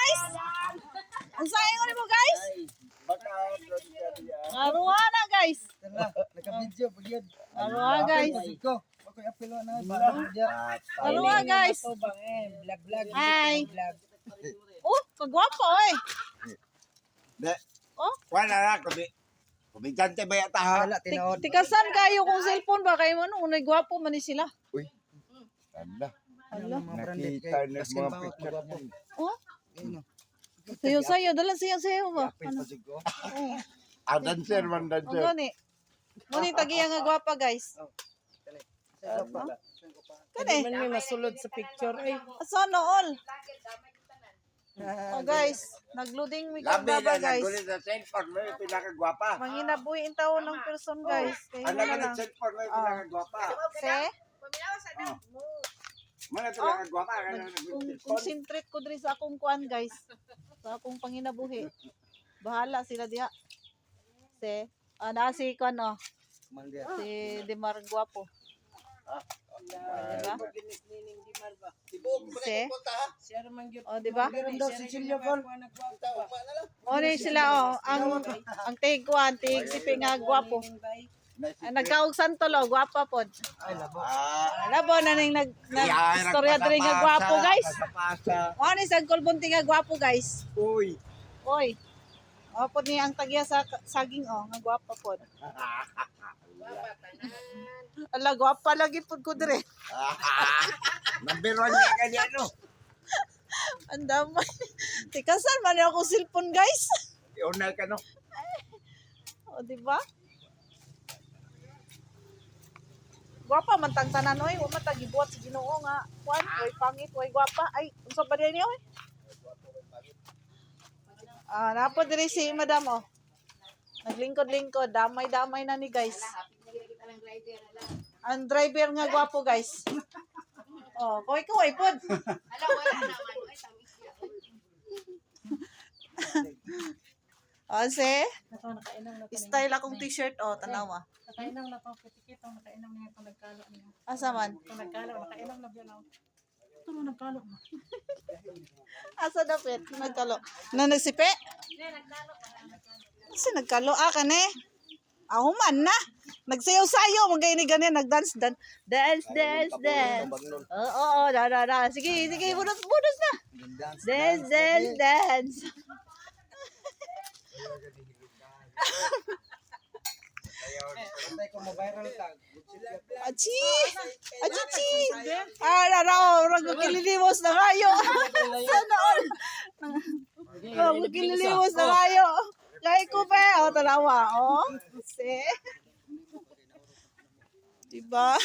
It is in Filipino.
guys? Ang sayang mo guys? Aruha na guys. Naka-video pag yun. Aruha guys. Ako'y apelo na. Aruha guys. Vlog. Hi. Oh, kagwapo eh. Oh, Wala na, kumikante ba yata ha? Wala, tinood. tikasan kayo kung cellphone ba kayo ano, unay gwapo man ni sila. Uy, tanda. Hala. Nakita na mga picture mo. Oh, Ayun, oh. sayo, dalan sayo ba? Apil Ano? pa siguro. Ah, dancer man, Ang dancer. gani. Muni tagiya nga gwapa guys. Kani. Man may masulod sa picture ay Sana all. Oh guys, nagloading mi kag Labi baba na guys. nagulit sa cellphone mo, yung pinakagwapa. Manginabuhi in taon ng person guys. Kaya Ano na ka lang. ng cellphone mo, yung pinakagwapa. Se, Mana pinakagwapa ka na kung nag-cellphone. concentrate ko diri sa akong kuan guys. Sa akong panginabuhi. Bahala sila diha. Se, ana si kuan oh. Si Demar Guapo. Diba? Se, siya man gyud. oh diba? Meron daw si Silvia Paul. O ni sila oh, ang tig kuan, tig sipi nga guwapo. Nagkaog santolo, gwapa pod. Ay, labo. Labo na ning istorya diri nga gwapo guys. O ni sa kulbunti nga gwapo guys. Uy. Oy. O pod ni ang tagya sa saging oh, nga gwapa pod. Ala gwapa lagi pod ko dire. Number 1 niya ka niya, no? Ang damay. Tikasan man ako cellphone guys. Iunal ka, no? O di ba? Gwapa man tang tanan oy, wa man tag gibuhat sa Ginoo nga. Kuan, way pangit, way gwapa. Ay, unsa ba dinhi oy? Ah, napo diri si Madam oh. Naglingkod-lingkod, damay-damay na ni guys. Ang driver nga gwapo guys. Oh, kaway pod. Oh, se. Style akong t-shirt oh, tanawa. Nakainom na pang pitikit ang nakainom niya kung nagkalo niya. Asa man? Kung nagkalo, nakainom na biyan ako. Ito mo nagkalo mo. Asa dapit? Nagkalo. Na nagsipe? Kasi nagkalo kane. Ahuman na. Nagsayaw-sayaw mga ini ganyan, nagdance dance. Oo, da. Sige, budos na. Dance. Patay ko mo-viral tag. Achi. Rag kililiwas na kayo. Sana all. Kililiwas na kayo. Kaya ko pa, tanawa, Si. Diba?